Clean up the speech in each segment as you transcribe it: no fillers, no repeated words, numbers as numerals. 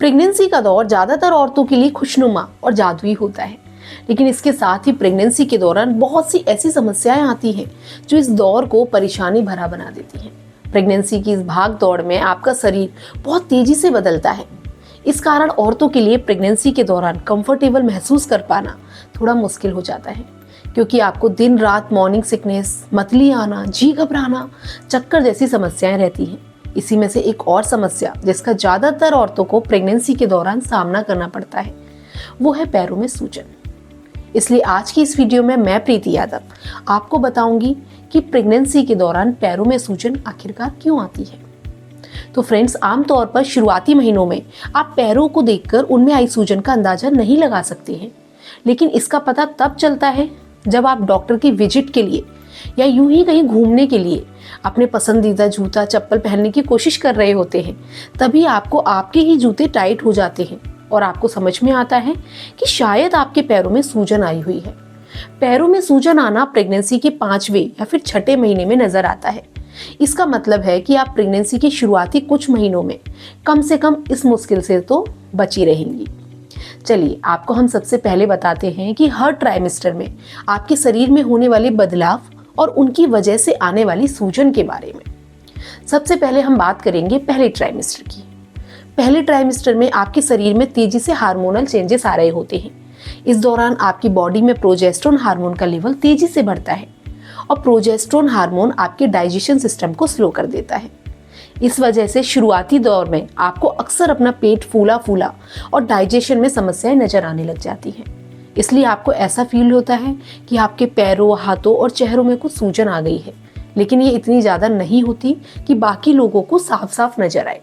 Pregnancy का दौर ज़्यादातर औरतों के लिए खुशनुमा और जादुई होता है, लेकिन इसके साथ ही प्रेगनेंसी के दौरान बहुत सी ऐसी समस्याएं आती हैं जो इस दौर को परेशानी भरा बना देती हैं। प्रेगनेंसी की इस भाग दौड़ में आपका शरीर बहुत तेजी से बदलता है। इस कारण औरतों के लिए प्रेगनेंसी के दौरान कंफर्टेबल महसूस कर पाना थोड़ा मुश्किल हो जाता है, क्योंकि आपको दिन रात मॉर्निंग सिकनेस, मतली आना, जी घबराना, चक्कर जैसी समस्याएं रहती हैं। इसी में से एक और समस्या जिसका ज़्यादातर औरतों को प्रेगनेंसी के दौरान सामना करना पड़ता है, वो है पैरों में सूजन। इसलिए आज की इस वीडियो में मैं प्रीति यादव आपको बताऊंगी कि प्रेगनेंसी के दौरान पैरों में सूजन आखिरकार क्यों आती है। तो फ्रेंड्स, आमतौर पर शुरुआती महीनों में आप पैरों को देखकर उनमें आई सूजन का अंदाजा नहीं लगा सकते हैं, लेकिन इसका पता तब चलता है जब आप डॉक्टर की विजिट के लिए या यूं ही कहीं घूमने के लिए अपने पसंदीदा जूता चप्पल पहनने की कोशिश कर रहे होते हैं। तभी आपको आपके ही जूते टाइट हो जाते हैं और आपको समझ में आता है कि शायद आपके पैरों में सूजन आई हुई है। पैरों में सूजन आना प्रेगनेंसी के 5वें या फिर 6ठे महीने में नजर आता है। इसका मतलब है कि आप प्रेगनेंसी के शुरुआती कुछ महीनों में कम से कम इस मुश्किल से तो बची रहेंगी। चलिए आपको हम सबसे पहले बताते हैं कि हर ट्राइमेस्टर में आपके शरीर में होने वाले बदलाव और उनकी वजह से आने वाली सूजन के बारे में। सबसे पहले हम बात करेंगे पहले ट्राइमेस्टर की। पहले ट्राइमेस्टर में आपके शरीर में तेजी से हार्मोनल चेंजेस आ रहे होते हैं। इस दौरान आपकी बॉडी में प्रोजेस्टेरोन हार्मोन का लेवल तेजी से बढ़ता है और प्रोजेस्टेरोन हार्मोन आपके डाइजेशन सिस्टम को स्लो कर देता है। इस वजह से शुरुआती दौर में आपको अक्सर अपना पेट फूला फूला और डाइजेशन में समस्याएं नजर आने लग जाती हैं। इसलिए आपको ऐसा फील होता है कि आपके पैरों, हाथों और चेहरों में कुछ सूजन आ गई है, लेकिन ये इतनी ज़्यादा नहीं होती कि बाकी लोगों को साफ साफ नजर आए।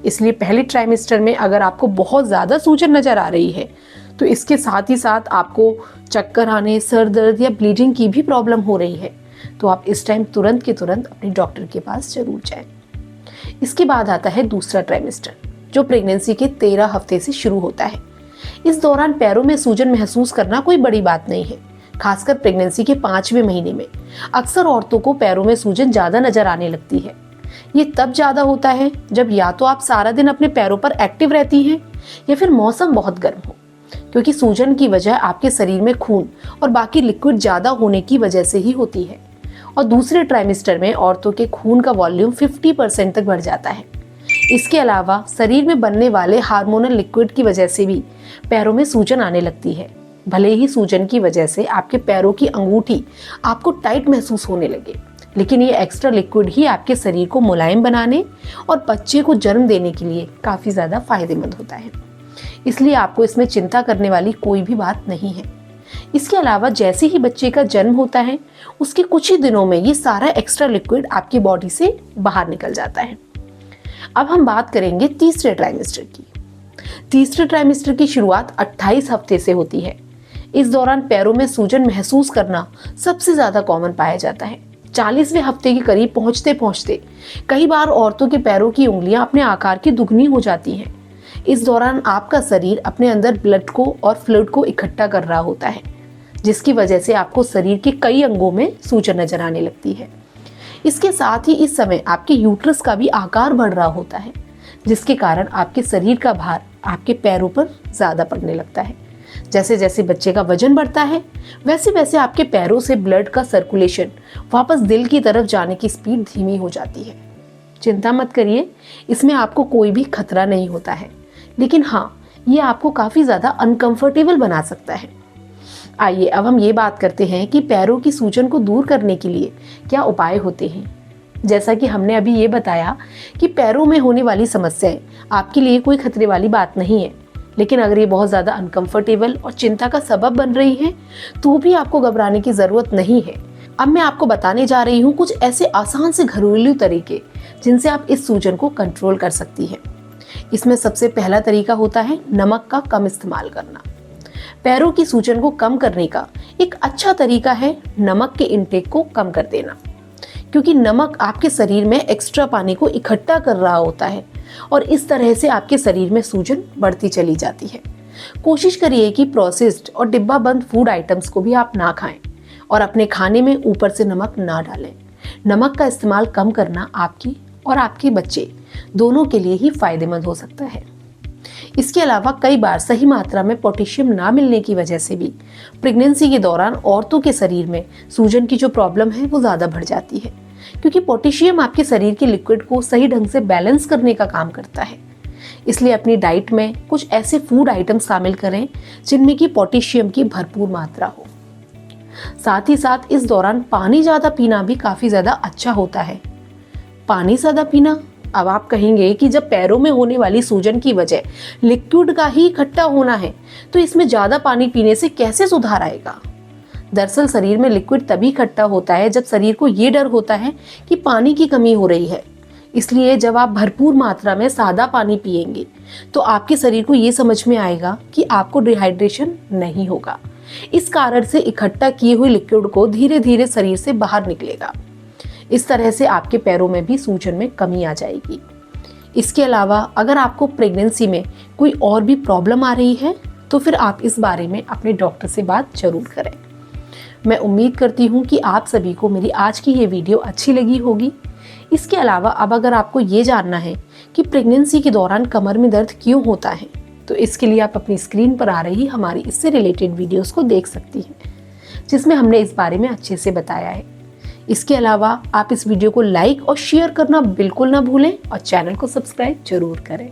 इसलिए पहले ट्राइमेस्टर में अगर आपको बहुत ज़्यादा सूजन नजर आ रही है तो इसके साथ ही साथ आपको चक्कर आने, सर दर्द या ब्लीडिंग की भी प्रॉब्लम हो रही है, तो आप इस टाइम तुरंत के तुरंत अपने डॉक्टर के पास जरूर जाएं। इसके बाद आता है दूसरा ट्राइमेस्टर, जो प्रेगनेंसी के 13 हफ्ते से शुरू होता है। इस दौरान पैरों में सूजन महसूस करना कोई बड़ी बात नहीं है। खासकर प्रेगनेंसी के 5वें महीने में अक्सर औरतों को पैरों में सूजन ज़्यादा नजर आने लगती है। ये तब ज़्यादा होता है जब या तो आप सारा दिन अपने पैरों पर एक्टिव रहती हैं या फिर मौसम बहुत गर्म हो, क्योंकि सूजन की वजह आपके शरीर में खून और बाकी लिक्विड ज़्यादा होने की वजह से ही होती है। और दूसरे ट्राइमेस्टर में औरतों के खून का वॉल्यूम 50% तक बढ़ जाता है। इसके अलावा शरीर में बनने वाले हार्मोनल लिक्विड की वजह से भी पैरों में सूजन आने लगती है। भले ही सूजन की वजह से आपके पैरों की अंगूठी आपको टाइट महसूस होने लगे, लेकिन ये एक्स्ट्रा लिक्विड ही आपके शरीर को मुलायम बनाने और बच्चे को जन्म देने के लिए काफ़ी ज़्यादा फायदेमंद होता है। इसलिए आपको इसमें चिंता करने वाली कोई भी बात नहीं है। इसके अलावा जैसे ही बच्चे का जन्म होता है उसके कुछ ही दिनों में ये सारा एक्स्ट्रा लिक्विड आपकी बॉडी से बाहर निकल जाता है। अब हम बात करेंगे तीसरे ट्राइमेस्टर की। तीसरे ट्राइमेस्टर की शुरुआत 28 हफ्ते से होती है। इस दौरान पैरों में सूजन महसूस करना सबसे ज़्यादा कॉमन पाया जाता है। 40वें हफ्ते के करीब पहुंचते पहुंचते कई बार औरतों के पैरों की उंगलियां अपने आकार की दुगनी हो जाती हैं। इस दौरान आपका शरीर अपने अंदर ब्लड को और फ्लूइड को इकट्ठा कर रहा होता है, जिसकी वजह से आपको शरीर के कई अंगों में सूजन नजर आने लगती है। इसके साथ ही इस समय आपके यूट्रस का भी आकार बढ़ रहा होता है, जिसके कारण आपके शरीर का भार आपके पैरों पर ज़्यादा पड़ने लगता है। जैसे जैसे बच्चे का वजन बढ़ता है वैसे वैसे आपके पैरों से ब्लड का सर्कुलेशन वापस दिल की तरफ जाने की स्पीड धीमी हो जाती है। चिंता मत करिए, इसमें आपको कोई भी खतरा नहीं होता है, लेकिन हाँ, ये आपको काफ़ी ज़्यादा अनकंफर्टेबल बना सकता है। आइए अब हम ये बात करते हैं कि पैरों की सूजन को दूर करने के लिए क्या उपाय होते हैं। जैसा कि हमने अभी ये बताया कि पैरों में होने वाली समस्याएं आपके लिए कोई खतरे वाली बात नहीं है, लेकिन अगर ये बहुत ज़्यादा अनकंफर्टेबल और चिंता का सबब बन रही है तो भी आपको घबराने की ज़रूरत नहीं है। अब मैं आपको बताने जा रही हूँ कुछ ऐसे आसान से घरेलू तरीके जिनसे आप इस सूजन को कंट्रोल कर सकती हैं। इसमें सबसे पहला तरीका होता है नमक का कम इस्तेमाल करना। पैरों की सूजन को कम करने का एक अच्छा तरीका है नमक के इंटेक को कम कर देना, क्योंकि नमक आपके शरीर में एक्स्ट्रा पानी को इकट्ठा कर रहा होता है और इस तरह से आपके शरीर में सूजन बढ़ती चली जाती है। कोशिश करिए कि प्रोसेस्ड और डिब्बा बंद फूड आइटम्स को भी आप ना खाएं और अपने खाने में ऊपर से नमक ना डालें। नमक का इस्तेमाल कम करना आपकी और आपके बच्चे दोनों के लिए ही फायदेमंद हो सकता है। इसके अलावा कई बार सही मात्रा में पोटेशियम ना मिलने की वजह से भी प्रेगनेंसी के दौरान औरतों के शरीर में सूजन की जो प्रॉब्लम है वो ज़्यादा बढ़ जाती है, क्योंकि पोटेशियम आपके शरीर के लिक्विड को सही ढंग से बैलेंस करने का काम करता है। इसलिए अपनी डाइट में कुछ ऐसे फूड आइटम शामिल करें जिनमें कि पोटेशियम की भरपूर मात्रा हो। साथ ही साथ इस दौरान पानी ज़्यादा पीना भी काफ़ी ज़्यादा अच्छा होता है। पानी ज़्यादा पीना, अब आप कहेंगे कि जब पैरों में होने वाली सूजन की वजह लिक्विड का ही इकट्ठा होना है तो इसमें ज़्यादा पानी पीने से कैसे सुधार आएगा। दरअसल शरीर में लिक्विड तभी इकट्ठा होता है जब शरीर को ये डर होता है कि पानी की कमी हो रही है। इसलिए जब आप भरपूर मात्रा में सादा पानी पिएंगे तो आपके शरीर को ये समझ में आएगा कि आपको डिहाइड्रेशन नहीं होगा। इस कारण से इकट्ठा किए हुए लिक्विड को धीरे धीरे शरीर से बाहर निकलेगा। इस तरह से आपके पैरों में भी सूजन में कमी आ जाएगी। इसके अलावा अगर आपको प्रेगनेंसी में कोई और भी प्रॉब्लम आ रही है तो फिर आप इस बारे में अपने डॉक्टर से बात जरूर करें। मैं उम्मीद करती हूँ कि आप सभी को मेरी आज की ये वीडियो अच्छी लगी होगी। इसके अलावा अब अगर आपको ये जानना है कि प्रेगनेंसी के दौरान कमर में दर्द क्यों होता है तो इसके लिए आप अपनी स्क्रीन पर आ रही हमारी इससे रिलेटेड वीडियोस को देख सकती हैं, जिसमें हमने इस बारे में अच्छे से बताया है। इसके अलावा आप इस वीडियो को लाइक और शेयर करना बिल्कुल ना भूलें और चैनल को सब्सक्राइब जरूर करें।